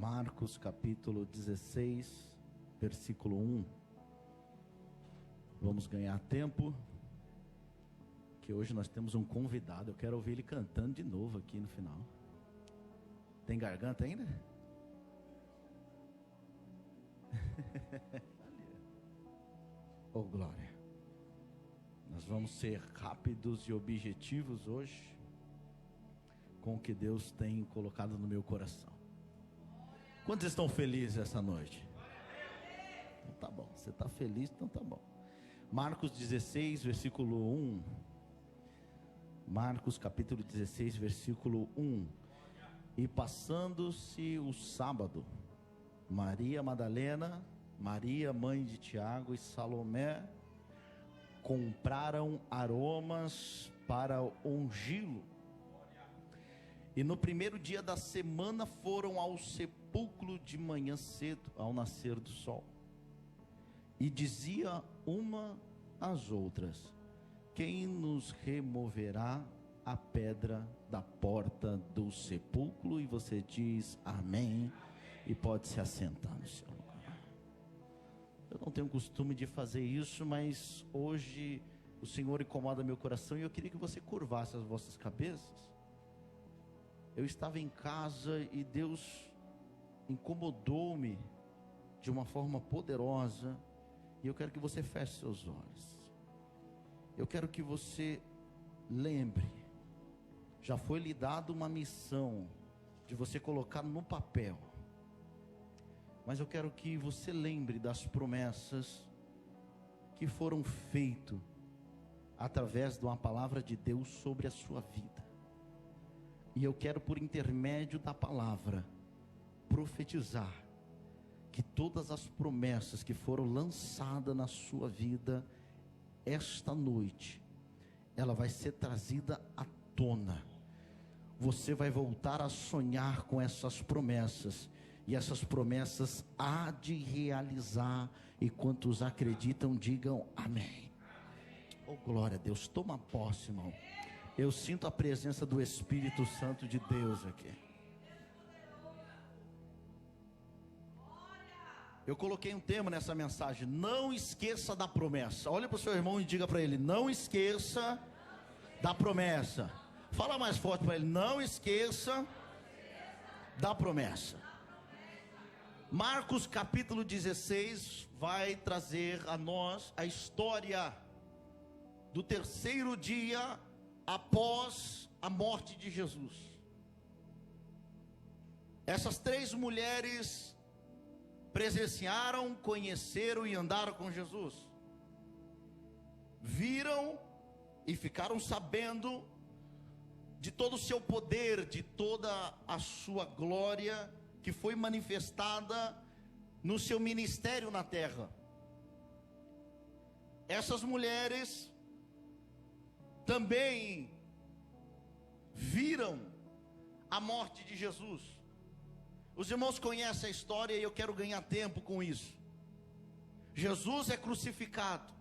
Marcos capítulo 16, versículo 1. Vamos ganhar tempo, que hoje nós temos um convidado. Eu quero ouvir ele cantando de novo aqui no final. Tem garganta ainda? Oh, glória. Nós vamos ser rápidos e objetivos hoje com o que Deus tem colocado no meu coração. Quantos estão felizes essa noite? Então tá bom, você está feliz, então tá bom. Marcos 16, versículo 1. Marcos capítulo 16, versículo 1. E passando-se o sábado, Maria Madalena, Maria mãe de Tiago e Salomé compraram aromas para ungí-lo. E no primeiro dia da semana foram ao sepulcro de manhã cedo, ao nascer do sol. E dizia uma às outras: quem nos removerá a pedra da porta do sepulcro? E você diz amém, e pode se assentar no seu lugar. Eu não tenho costume de fazer isso, mas hoje o Senhor incomoda meu coração e eu queria que você curvasse as vossas cabeças. Eu estava em casa e Deus incomodou-me de uma forma poderosa, e eu quero que você feche seus olhos. Eu quero que você lembre, já foi lhe dado uma missão de você colocar no papel, mas eu quero que você lembre das promessas que foram feitas através de uma palavra de Deus sobre a sua vida. E eu quero, por intermédio da palavra, profetizar que todas as promessas que foram lançadas na sua vida, esta noite, ela vai ser trazida à tona. Você vai voltar a sonhar com essas promessas, e essas promessas há de realizar, e quantos acreditam, digam amém. Oh, glória a Deus. Toma posse, irmão. Eu sinto a presença do Espírito Santo de Deus aqui. Eu coloquei um tema nessa mensagem: não esqueça da promessa. Olha para o seu irmão e diga para ele: não esqueça da promessa. Fala mais forte para ele: não esqueça da promessa. Marcos capítulo 16 vai trazer a nós a história do terceiro dia após a morte de Jesus. Essas três mulheres presenciaram, conheceram e andaram com Jesus. Viram e ficaram sabendo de todo o seu poder, de toda a sua glória que foi manifestada no seu ministério na terra. Essas mulheres também viram a morte de Jesus. Os irmãos conhecem a história e eu quero ganhar tempo com isso. Jesus é crucificado.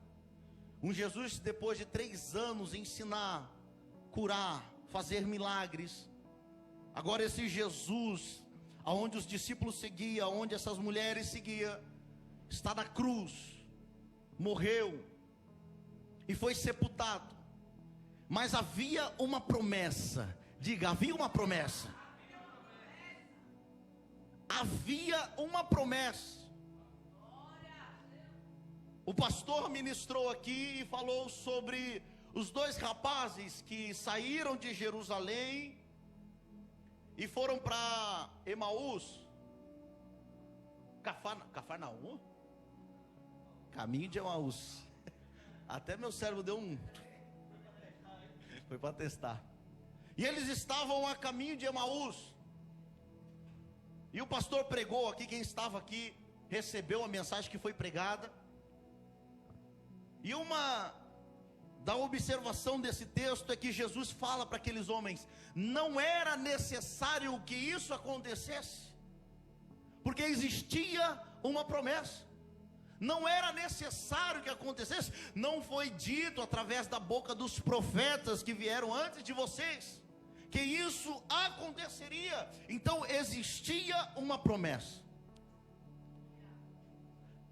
Um Jesus, depois de 3 anos ensinar, curar, fazer milagres. Agora esse Jesus, aonde os discípulos seguiam, aonde essas mulheres seguiam, está na cruz, morreu e foi sepultado. Mas havia uma promessa. Diga, havia uma promessa. Havia uma promessa. O pastor ministrou aqui e falou sobre os 2 rapazes que saíram de Jerusalém e foram para Emaús, Cafarnaum, caminho de Emaús. Até meu cérebro deu um... Foi para testar. E eles estavam a caminho de Emaús. E o pastor pregou aqui, quem estava aqui recebeu a mensagem que foi pregada. E uma da observação desse texto é que Jesus fala para aqueles homens: não era necessário que isso acontecesse, porque existia uma promessa. Não era necessário que acontecesse. Não foi dito através da boca dos profetas que vieram antes de vocês que isso aconteceria. Então existia uma promessa.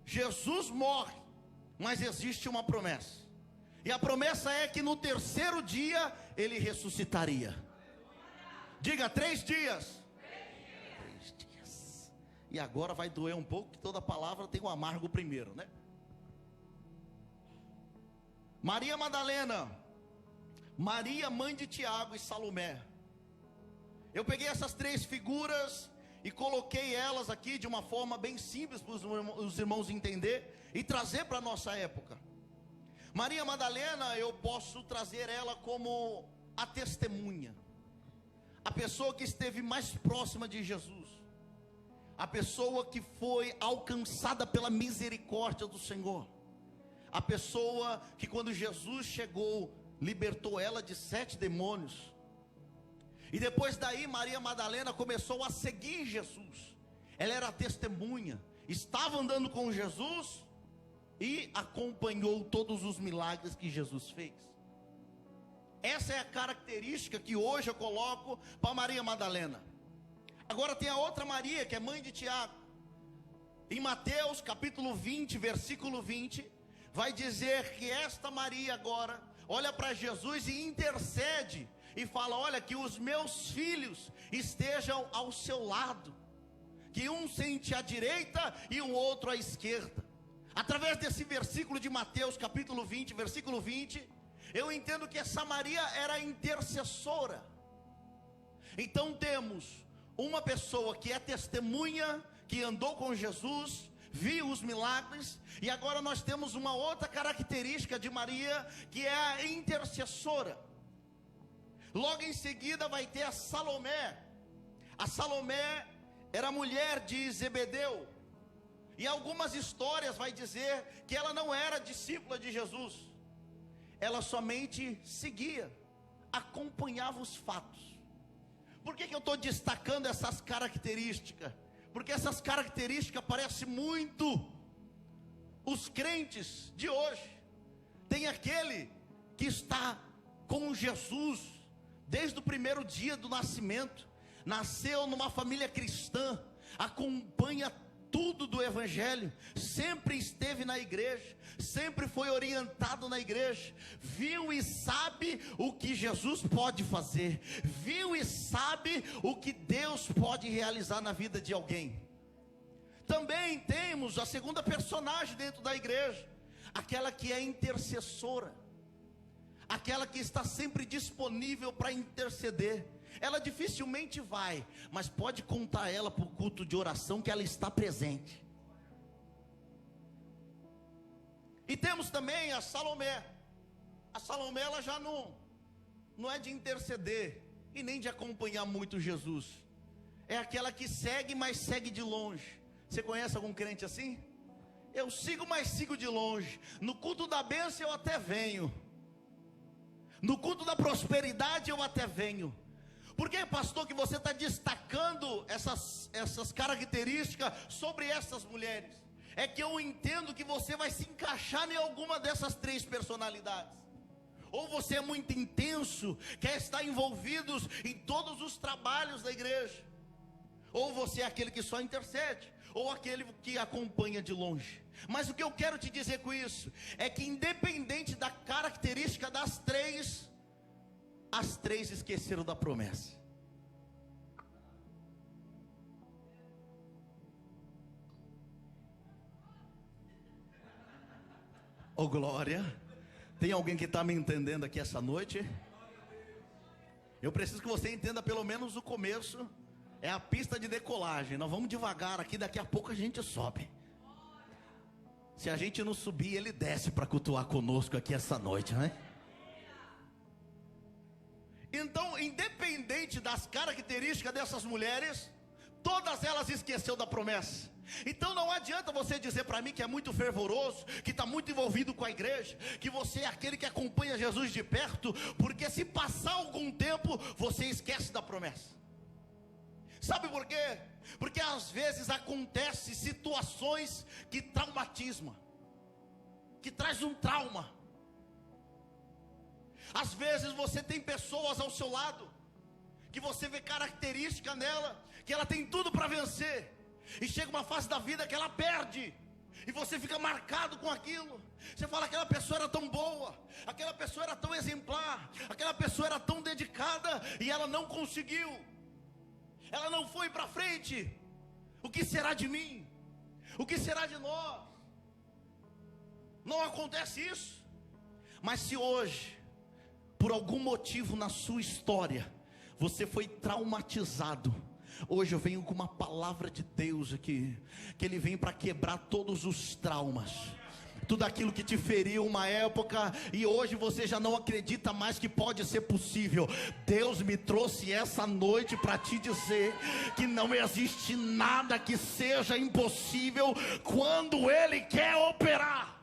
Jesus morre, mas existe uma promessa. E a promessa é que no terceiro dia ele ressuscitaria. Diga, 3 dias. 3 dias. E agora vai doer um pouco, que toda palavra tem um amargo primeiro, né? Maria Madalena, Maria, mãe de Tiago e Salomé. Eu peguei essas 3 figuras e coloquei elas aqui de uma forma bem simples para os irmãos entender e trazer para a nossa época. Maria Madalena, eu posso trazer ela como a testemunha, a pessoa que esteve mais próxima de Jesus, a pessoa que foi alcançada pela misericórdia do Senhor, a pessoa que quando Jesus chegou, libertou ela de 7 demônios. E depois daí Maria Madalena começou a seguir Jesus. Ela era a testemunha, estava andando com Jesus e acompanhou todos os milagres que Jesus fez. Essa é a característica que hoje eu coloco para Maria Madalena. Agora tem a outra Maria, que é mãe de Tiago. Em Mateus capítulo 20, versículo 20, vai dizer que esta Maria agora olha para Jesus e intercede e fala: olha, que os meus filhos estejam ao seu lado, que um sente à direita e o outro à esquerda. Através desse versículo de Mateus capítulo 20, versículo 20, eu entendo que essa Maria era intercessora. Então temos uma pessoa que é testemunha, que andou com Jesus, viu os milagres, e agora nós temos uma outra característica de Maria, que é a intercessora. Logo em seguida vai ter a Salomé. A Salomé era mulher de Zebedeu. E algumas histórias vai dizer que ela não era discípula de Jesus. Ela somente seguia, acompanhava os fatos. Por que eu estou destacando essas características? Porque essas características parecem muito os crentes de hoje. Tem aquele que está com Jesus desde o primeiro dia do nascimento, nasceu numa família cristã, acompanha tudo do evangelho, sempre esteve na igreja, sempre foi orientado na igreja, viu e sabe o que Jesus pode fazer, viu e sabe o que Deus pode realizar na vida de alguém. Também temos a segunda personagem dentro da igreja, aquela que é intercessora, aquela que está sempre disponível para interceder. Ela dificilmente vai, mas pode contar ela para o culto de oração que ela está presente. E temos também a Salomé. A Salomé, ela já não é de interceder e nem de acompanhar muito Jesus. É aquela que segue, mas segue de longe. Você conhece algum crente assim? Eu sigo, mas sigo de longe. No culto da bênção eu até venho, no culto da prosperidade eu até venho. Por que, pastor, que você está destacando essas características sobre essas mulheres? É que eu entendo que você vai se encaixar em alguma dessas 3 personalidades. Ou você é muito intenso, quer estar envolvido em todos os trabalhos da igreja, ou você é aquele que só intercede, ou aquele que acompanha de longe. Mas o que eu quero te dizer com isso é que independente da característica das 3, as 3 esqueceram da promessa. Oh glória! Tem alguém que está me entendendo aqui essa noite? Eu preciso que você entenda pelo menos o começo. É a pista de decolagem. Nós vamos devagar aqui, daqui a pouco a gente sobe. Se a gente não subir, ele desce para cultuar conosco aqui essa noite, né? Então, independente das características dessas mulheres, todas elas esqueceu da promessa. Então não adianta você dizer para mim que é muito fervoroso, que está muito envolvido com a igreja, que você é aquele que acompanha Jesus de perto, porque se passar algum tempo, você esquece da promessa. Sabe por quê? Porque às vezes acontecem situações que traumatizam, que traz um trauma. Às vezes você tem pessoas ao seu lado que você vê característica nela, que ela tem tudo para vencer, e chega uma fase da vida que ela perde, e você fica marcado com aquilo. Você fala, aquela pessoa era tão boa, aquela pessoa era tão exemplar, aquela pessoa era tão dedicada, e ela não conseguiu, ela não foi para frente. O que será de mim? O que será de nós? Não acontece isso. Mas se hoje, por algum motivo na sua história, você foi traumatizado, hoje eu venho com uma palavra de Deus aqui, que Ele vem para quebrar todos os traumas, tudo aquilo que te feriu uma época, e hoje você já não acredita mais que pode ser possível. Deus me trouxe essa noite para te dizer que não existe nada que seja impossível quando Ele quer operar.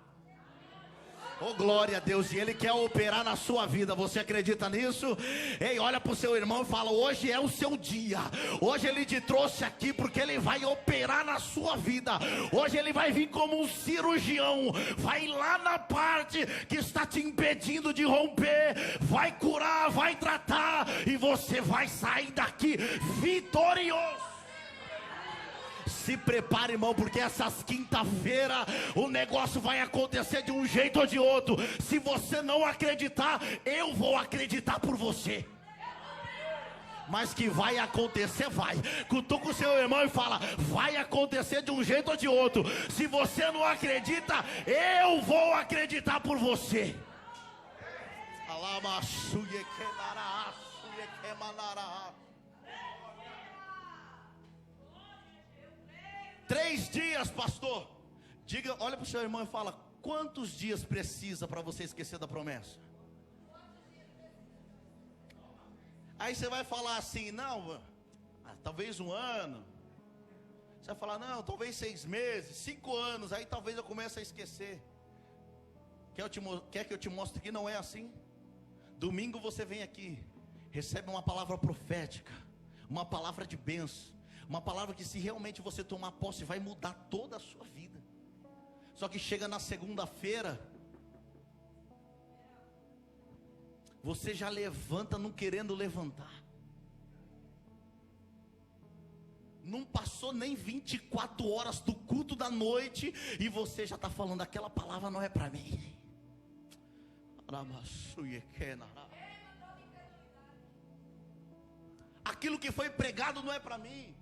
Oh, glória a Deus, e Ele quer operar na sua vida. Você acredita nisso? Ei, olha para o seu irmão e fala, hoje é o seu dia. Hoje Ele te trouxe aqui porque Ele vai operar na sua vida. Hoje Ele vai vir como um cirurgião, vai lá na parte que está te impedindo de romper, vai curar, vai tratar, e você vai sair daqui vitorioso. Se prepare, irmão, porque essas quinta-feira o negócio vai acontecer de um jeito ou de outro. Se você não acreditar, eu vou acreditar por você. Mas que vai acontecer, vai. Cutuca o seu irmão e fala, vai acontecer de um jeito ou de outro. Se você não acredita, eu vou acreditar por você. 3 dias, pastor. Diga, olha para o seu irmão e fala, quantos dias precisa para você esquecer da promessa? Aí você vai falar assim, não, talvez 1 ano. Você vai falar, não, talvez 6 meses, 5 anos. Aí talvez eu comece a esquecer. Quer que eu te mostre que não é assim? Domingo você vem aqui, recebe uma palavra profética, uma palavra de bênção, uma palavra que, se realmente você tomar posse, vai mudar toda a sua vida. Só que chega na segunda-feira, você já levanta não querendo levantar. Não passou nem 24 horas do culto da noite, e você já está falando, aquela palavra não é para mim. Aquilo que foi pregado não é para mim.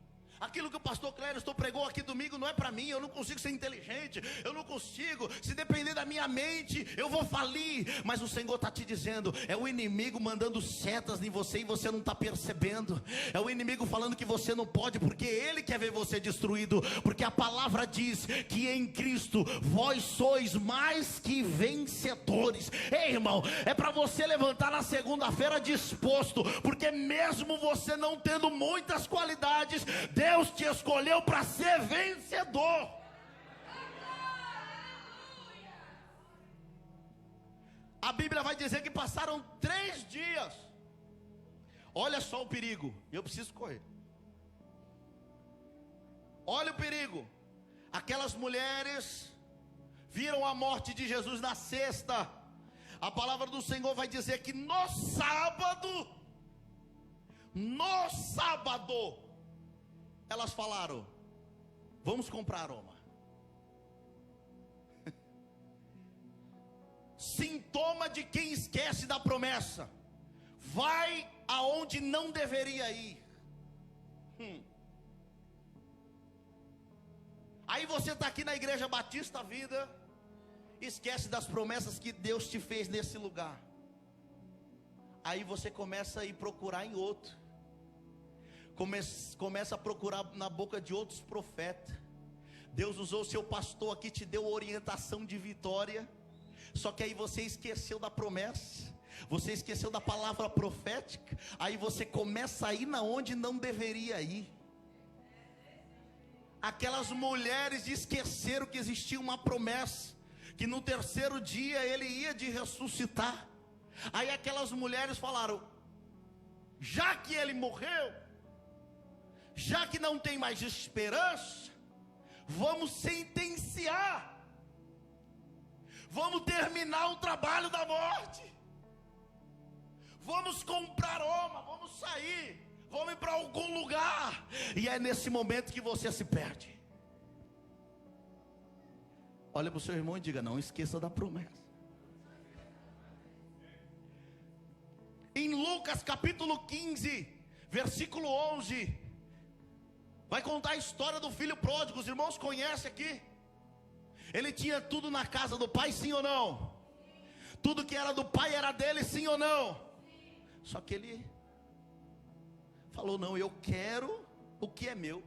Aquilo que o pastor Clériston pregou aqui domingo não é para mim. Eu não consigo ser inteligente, eu não consigo. Se depender da minha mente, eu vou falir. Mas o Senhor está te dizendo, é o inimigo mandando setas em você e você não está percebendo. É o inimigo falando que você não pode, porque ele quer ver você destruído. Porque a palavra diz que em Cristo vós sois mais que vencedores. Ei, irmão, é para você levantar na segunda-feira disposto, porque mesmo você não tendo muitas qualidades, Deus te escolheu para ser vencedor. A Bíblia vai dizer que passaram 3 dias. Olha só o perigo. Eu preciso correr. Olha o perigo. Aquelas mulheres viram a morte de Jesus na sexta. A palavra do Senhor vai dizer que no sábado, elas falaram, vamos comprar aroma. Sintoma de quem esquece da promessa. Vai aonde não deveria ir. Aí você está aqui na Igreja Batista Vida, esquece das promessas que Deus te fez nesse lugar. Aí você começa a ir procurar em outro. Começa a procurar na boca de outros profetas. Deus usou o seu pastor aqui, te deu orientação de vitória. Só que aí você esqueceu da promessa, você esqueceu da palavra profética. Aí você começa a ir na onde não deveria ir. Aquelas mulheres esqueceram que existia uma promessa, que no 3º dia ele ia de ressuscitar. Aí aquelas mulheres falaram, já que ele morreu, já que não tem mais esperança, vamos sentenciar, vamos terminar o trabalho da morte, vamos comprar aroma, vamos sair. vamos para algum lugar. E é nesse momento que você se perde. Olha para o seu irmão e diga: não esqueça da promessa. Em Lucas capítulo 15, versículo 11, vai contar a história do filho pródigo. Os irmãos conhecem aqui. Ele tinha tudo na casa do pai, sim ou não? Tudo que era do pai era dele, sim ou não? Só que ele falou: não, eu quero o que é meu.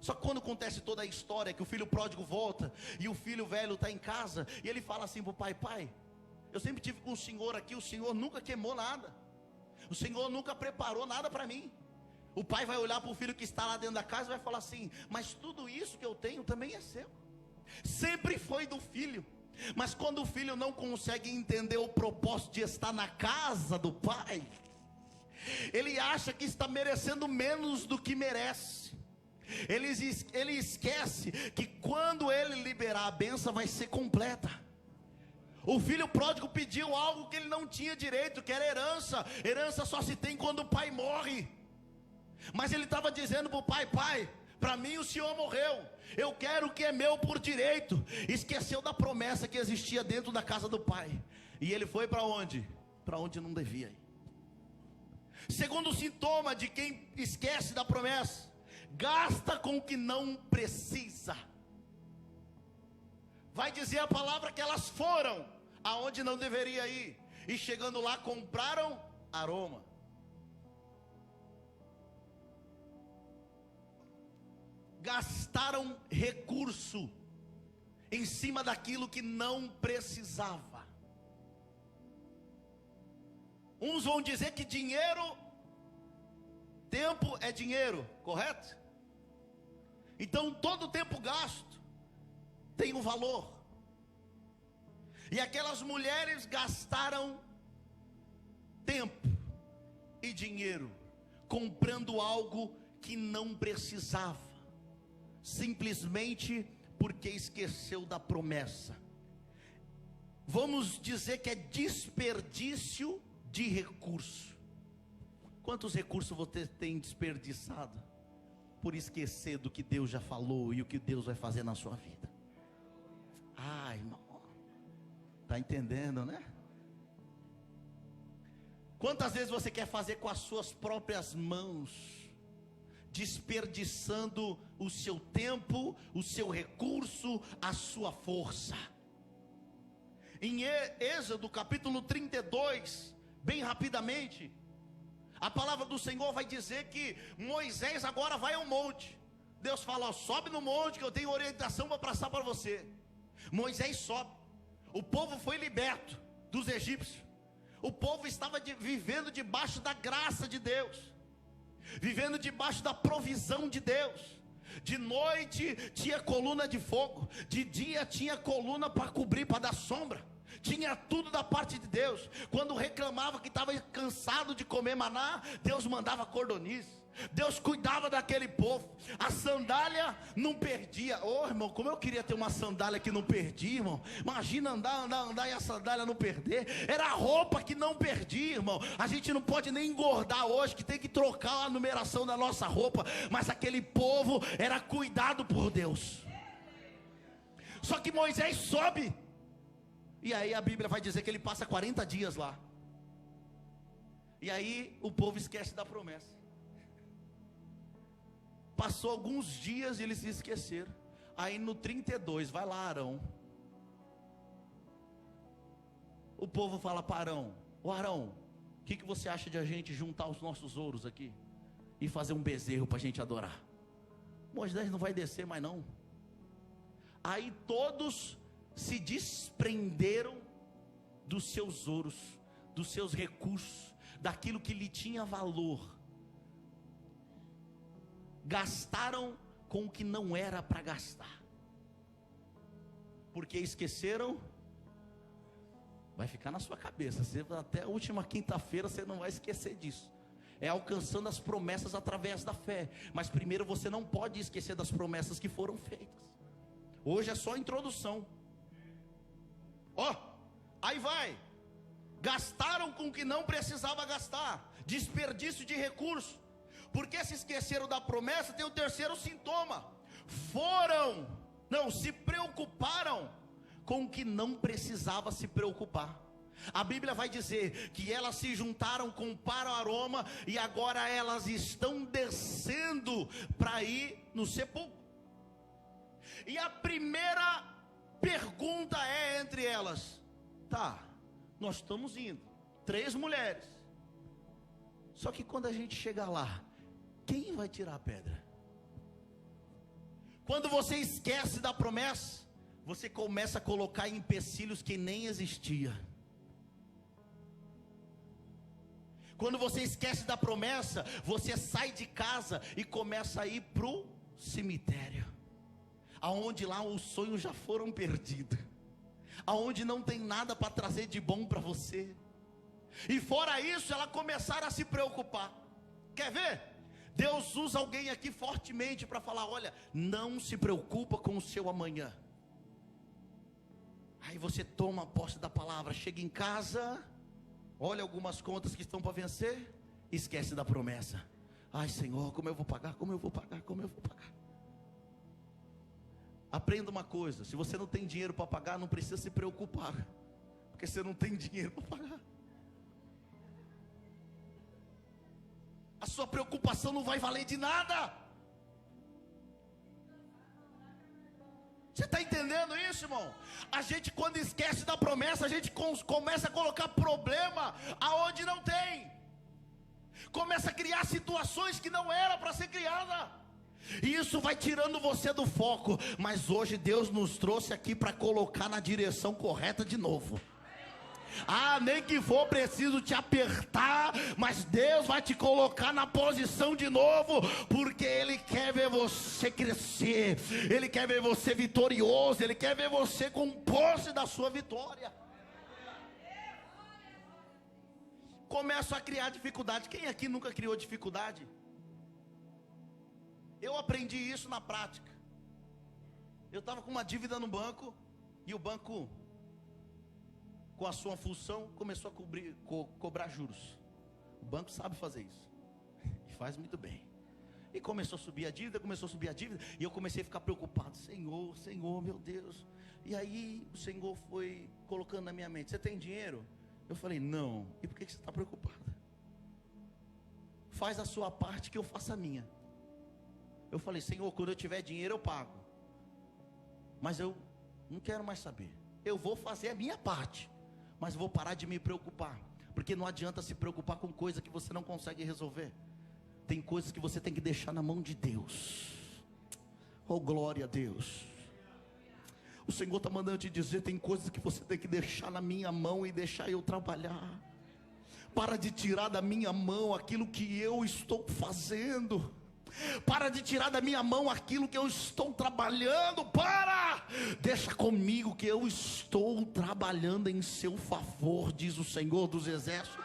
Só que quando acontece toda a história, que o filho pródigo volta e o filho velho está em casa, e ele fala assim para o pai: pai, eu sempre tive com o senhor aqui, o senhor nunca queimou nada, o senhor nunca preparou nada para mim. O pai vai olhar para o filho que está lá dentro da casa e vai falar assim: mas tudo isso que eu tenho também é seu. Sempre foi do filho. Mas quando o filho não consegue entender o propósito de estar na casa do pai, ele acha que está merecendo menos do que merece. Ele esquece que quando ele liberar a bênção vai ser completa. O filho pródigo pediu algo que ele não tinha direito, que era herança. Herança só se tem quando o pai morre. Mas ele estava dizendo para o pai: pai, para mim o senhor morreu, eu quero o que é meu por direito. Esqueceu da promessa que existia dentro da casa do pai. E ele foi para onde? Para onde não devia ir. Segundo sintoma de quem esquece da promessa: gasta com o que não precisa. Vai dizer a palavra que elas foram aonde não deveria ir, e chegando lá compraram aroma. Gastaram recurso em cima daquilo que não precisava. Uns vão dizer que dinheiro, tempo é dinheiro, correto? Então todo tempo gasto tem um valor. E aquelas mulheres gastaram tempo e dinheiro comprando algo que não precisava, simplesmente porque esqueceu da promessa. Vamos dizer que é desperdício de recurso. Quantos recursos você tem desperdiçado por esquecer do que Deus já falou e o que Deus vai fazer na sua vida? Ai, irmão, está entendendo, né? Quantas vezes você quer fazer com as suas próprias mãos, desperdiçando o seu tempo, o seu recurso, a sua força? Em Êxodo capítulo 32, bem rapidamente, a palavra do Senhor vai dizer que Moisés agora vai ao monte. Deus fala: ó, sobe no monte que eu tenho orientação para passar para você. Moisés sobe. O povo foi liberto dos egípcios. O povo estava vivendo debaixo da graça de Deus, vivendo debaixo da provisão de Deus. De noite tinha coluna de fogo, de dia tinha coluna para cobrir, para dar sombra. Tinha tudo da parte de Deus. Quando reclamava que estava cansado de comer maná, Deus mandava cordonice. Deus cuidava daquele povo. A sandália não perdia. Oh, irmão, como eu queria ter uma sandália que não perdia, irmão. Imagina andar e a sandália não perder. Era a roupa que não perdia, irmão. A gente não pode nem engordar hoje, que tem que trocar a numeração da nossa roupa. Mas aquele povo era cuidado por Deus. Só que Moisés sobe, e aí a Bíblia vai dizer que ele passa 40 dias lá. E aí o povo esquece da promessa. Passou alguns dias e eles se esqueceram. Aí no 32, vai lá Arão. O povo fala para Arão: ô Arão, o que você acha de a gente juntar os nossos ouros aqui e fazer um bezerro para a gente adorar? Moisés não vai descer mais não. Aí todos se desprenderam dos seus ouros, dos seus recursos, daquilo que lhe tinha valor. Gastaram com o que não era para gastar, porque esqueceram. Vai ficar na sua cabeça, até a última quinta-feira você não vai esquecer disso. É alcançando as promessas através da fé. Mas primeiro você não pode esquecer das promessas que foram feitas. Hoje é só introdução. Ó, aí vai. Gastaram com o que não precisava gastar. desperdício de recurso. Porque se esqueceram da promessa, tem o terceiro sintoma: se preocuparam com o que não precisava se preocupar. A Bíblia vai dizer que elas se juntaram com para o aroma, e agora elas estão descendo para ir no sepulcro. E a primeira pergunta é entre elas: tá, nós estamos indo, 3 mulheres, só que quando a gente chegar lá, quem vai tirar a pedra? Quando você esquece da promessa, você começa a colocar empecilhos que nem existia. Quando você esquece da promessa, você sai de casa e começa a ir para o cemitério, aonde lá os sonhos já foram perdidos, aonde não tem nada para trazer de bom para você. E fora isso, ela começaram a se preocupar. Quer ver? Deus usa alguém aqui fortemente para falar: olha, não se preocupa com o seu amanhã. Aí você toma posse da palavra, chega em casa, olha algumas contas que estão para vencer, esquece da promessa. Ai, Senhor, como eu vou pagar, como eu vou pagar, como eu vou pagar. Aprenda uma coisa: se você não tem dinheiro para pagar, não precisa se preocupar, porque você não tem dinheiro para pagar. A sua preocupação não vai valer de nada. Você está entendendo isso, irmão? A gente, quando esquece da promessa, a gente começa a colocar problema aonde não tem, começa a criar situações que não era para ser criada, e isso vai tirando você do foco. Mas hoje Deus nos trouxe aqui para colocar na direção correta de novo. Nem que for preciso te apertar, mas Deus vai te colocar na posição de novo, porque Ele quer ver você crescer, Ele quer ver você vitorioso, Ele quer ver você com posse da sua vitória. Começo a criar dificuldade. Quem aqui nunca criou dificuldade? Eu aprendi isso na prática. Eu estava com uma dívida no banco, e o banco, com a sua função, começou a cobrar juros. O banco sabe fazer isso, e faz muito bem. E começou a subir a dívida, e eu comecei a ficar preocupado. Senhor, meu Deus. E aí o Senhor foi colocando na minha mente: você tem dinheiro? Eu falei: não. E por que você está preocupado? Faz a sua parte que eu faço a minha. Eu falei: Senhor, quando eu tiver dinheiro eu pago, mas eu não quero mais saber. Eu vou fazer a minha parte, mas vou parar de me preocupar, porque não adianta se preocupar com coisa que você não consegue resolver. Tem coisas que você tem que deixar na mão de Deus. Oh, glória a Deus. O Senhor está mandando te dizer: tem coisas que você tem que deixar na minha mão e deixar eu trabalhar. Para de tirar da minha mão aquilo que eu estou fazendo. Para de tirar da minha mão aquilo que eu estou trabalhando. Deixa comigo que eu estou trabalhando em seu favor, diz o Senhor dos Exércitos.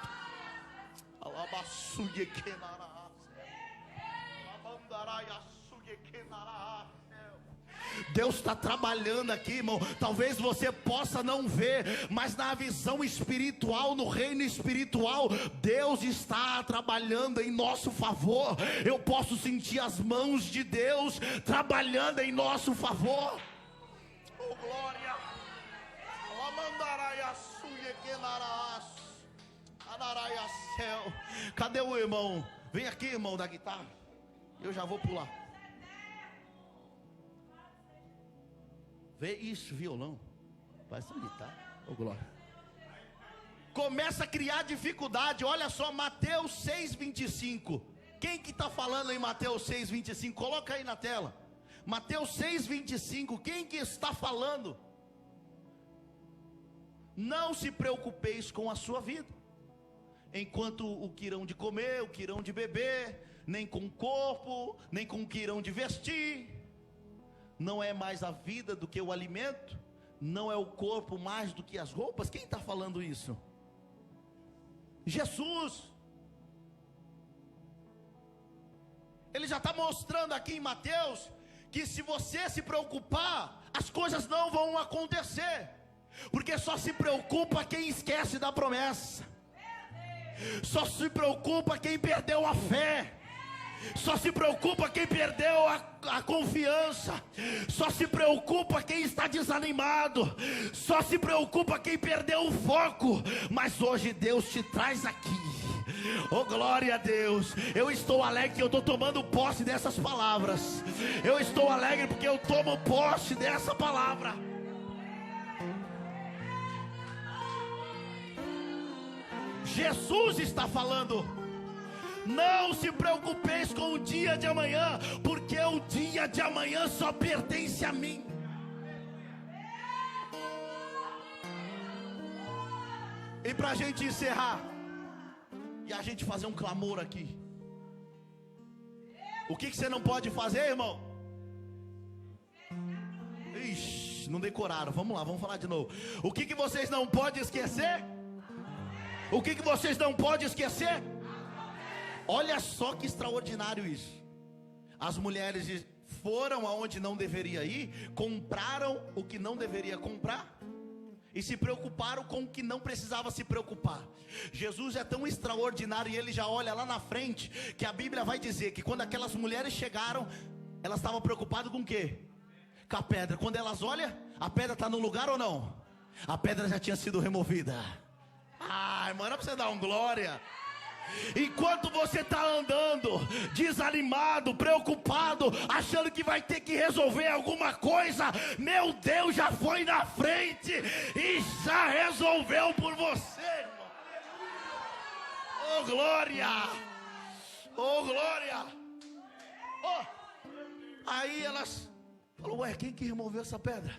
Deus está trabalhando aqui, irmão. Talvez você possa não ver, mas na visão espiritual, no reino espiritual, Deus está trabalhando em nosso favor. Eu posso sentir as mãos de Deus trabalhando em nosso favor. Oh, glória. Cadê o irmão? Vem aqui, irmão da guitarra. Eu já vou pular. Vê isso, violão. Parece uma guitarra. Oh, glória. Começa a criar dificuldade. Olha só, Mateus 6:25. Quem que está falando em Mateus 6:25? Coloca aí na tela. Mateus 6:25. Quem que está falando? Não se preocupeis com a sua vida, enquanto o que irão de comer, o que irão de beber, nem com o corpo, nem com o que irão de vestir. Não é mais a vida do que o alimento? Não é o corpo mais do que as roupas? Quem está falando isso? Jesus. Ele já está mostrando aqui em Mateus que se você se preocupar, as coisas não vão acontecer, porque só se preocupa quem esquece da promessa. Só se preocupa quem perdeu a fé. Só se preocupa quem perdeu a confiança. Só se preocupa quem está desanimado. Só se preocupa quem perdeu o foco. Mas hoje Deus te traz aqui. Oh, glória a Deus. Eu estou alegre que eu estou tomando posse dessas palavras. Eu estou alegre porque eu tomo posse dessa palavra. Jesus está falando: não se preocupeis com o dia de amanhã, porque o dia de amanhã só pertence a mim. E para a gente encerrar, e a gente fazer um clamor aqui, o que você não pode fazer, irmão? Ixi, não decoraram, vamos lá, vamos falar de novo. O que vocês não podem esquecer? O que vocês não podem esquecer? Olha só que extraordinário isso. As mulheres foram aonde não deveria ir, compraram o que não deveria comprar e se preocuparam com o que não precisava se preocupar. Jesus é tão extraordinário e ele já olha lá na frente, que a Bíblia vai dizer que quando aquelas mulheres chegaram, elas estavam preocupadas com o quê? Com a pedra. Quando elas olham, a pedra está no lugar ou não? A pedra já tinha sido removida. Ai, mano, é para você dar um glória. Enquanto você está andando desanimado, preocupado, achando que vai ter que resolver alguma coisa, meu Deus já foi na frente e já resolveu por você, irmão. Oh, glória! Oh, glória! Oh. Aí elas falaram: ué, quem que removeu essa pedra?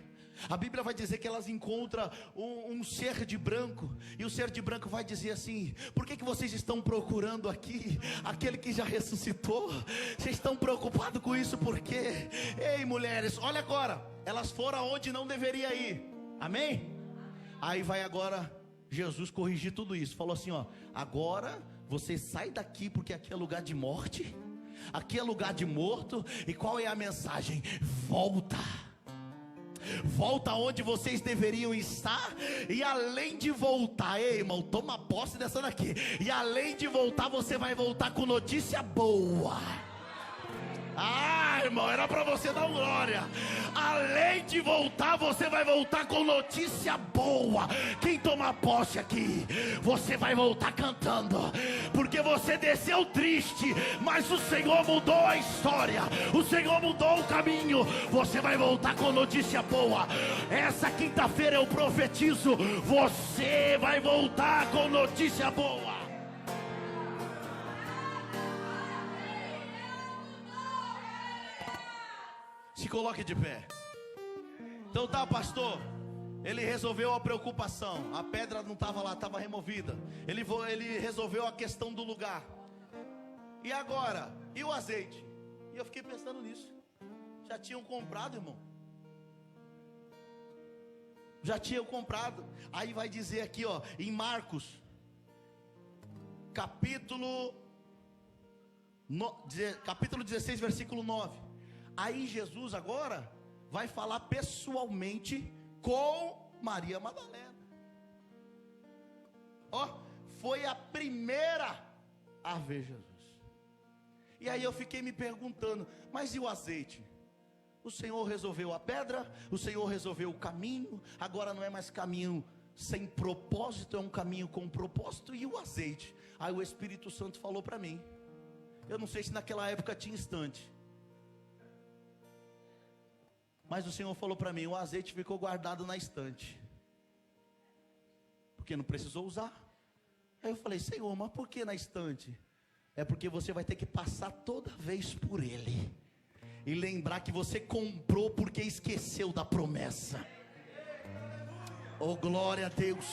A Bíblia vai dizer que elas encontram um ser de branco, e o ser de branco vai dizer assim: por que vocês estão procurando aqui aquele que já ressuscitou? Vocês estão preocupados com isso por quê? Ei, mulheres, olha agora, elas foram aonde não deveria ir, amém? Aí vai agora Jesus corrigir tudo isso, falou assim: ó, agora você sai daqui, porque aqui é lugar de morte, aqui é lugar de morto. E qual é a mensagem? Volta onde vocês deveriam estar. E além de voltar, ei, irmão, toma posse dessa daqui. E além de voltar, você vai voltar com notícia boa. Ah, irmão, era para você dar glória. Além de voltar, você vai voltar com notícia boa. Quem toma posse aqui, você vai voltar cantando, porque você desceu triste, mas o Senhor mudou a história, o Senhor mudou o caminho. Você vai voltar com notícia boa. Essa quinta-feira eu profetizo: você vai voltar com notícia boa. Se coloque de pé. Então tá, pastor, ele resolveu a preocupação. A pedra não estava lá, estava removida. Ele resolveu a questão do lugar. E agora? E o azeite? E eu fiquei pensando nisso. Já tinham comprado, irmão. Já tinham comprado. Aí vai dizer aqui, ó, em Marcos, capítulo 16, versículo 9. Aí Jesus agora vai falar pessoalmente com Maria Madalena. Ó, foi a primeira a ver Jesus. E aí eu fiquei me perguntando: mas e o azeite? O Senhor resolveu a pedra, o Senhor resolveu o caminho. Agora não é mais caminho sem propósito, é um caminho com propósito. E o azeite? Aí o Espírito Santo falou para mim. Eu não sei se naquela época tinha estante, mas o Senhor falou para mim: o azeite ficou guardado na estante, porque não precisou usar. Aí eu falei: Senhor, mas por que na estante? É porque você vai ter que passar toda vez por ele, e lembrar que você comprou porque esqueceu da promessa. Oh, glória a Deus.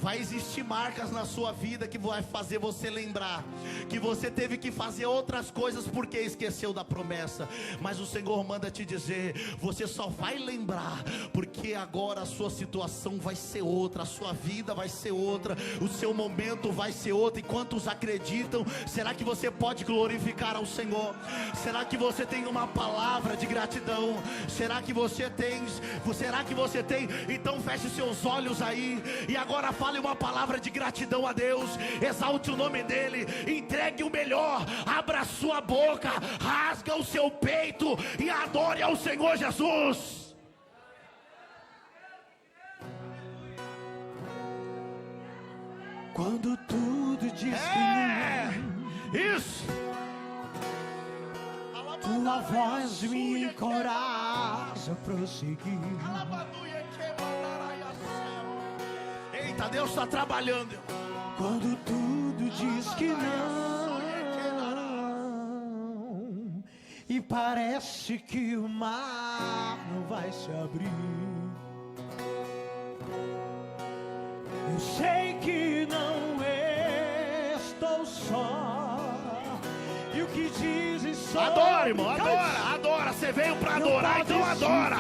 Vai existir marcas na sua vida que vai fazer você lembrar que você teve que fazer outras coisas porque esqueceu da promessa. Mas o Senhor manda te dizer: você só vai lembrar porque agora a sua situação vai ser outra, a sua vida vai ser outra, o seu momento vai ser outro. E quantos acreditam? Será que você pode glorificar ao Senhor? Será que você tem uma palavra de gratidão? Será que você tem? Então feche seus olhos aí e agora fale Fale uma palavra de gratidão a Deus, exalte o nome dEle, entregue o melhor, abra a sua boca, rasga o seu peito e adore ao Senhor Jesus. Quando tudo diz que não, isso, tua voz me encoraja a prosseguir. Eita, Deus está trabalhando. Quando tudo diz que não, e parece que o mar não vai se abrir, eu sei que não estou só, e o que dizem só adora, irmão, adora. Você veio para adorar, então adora.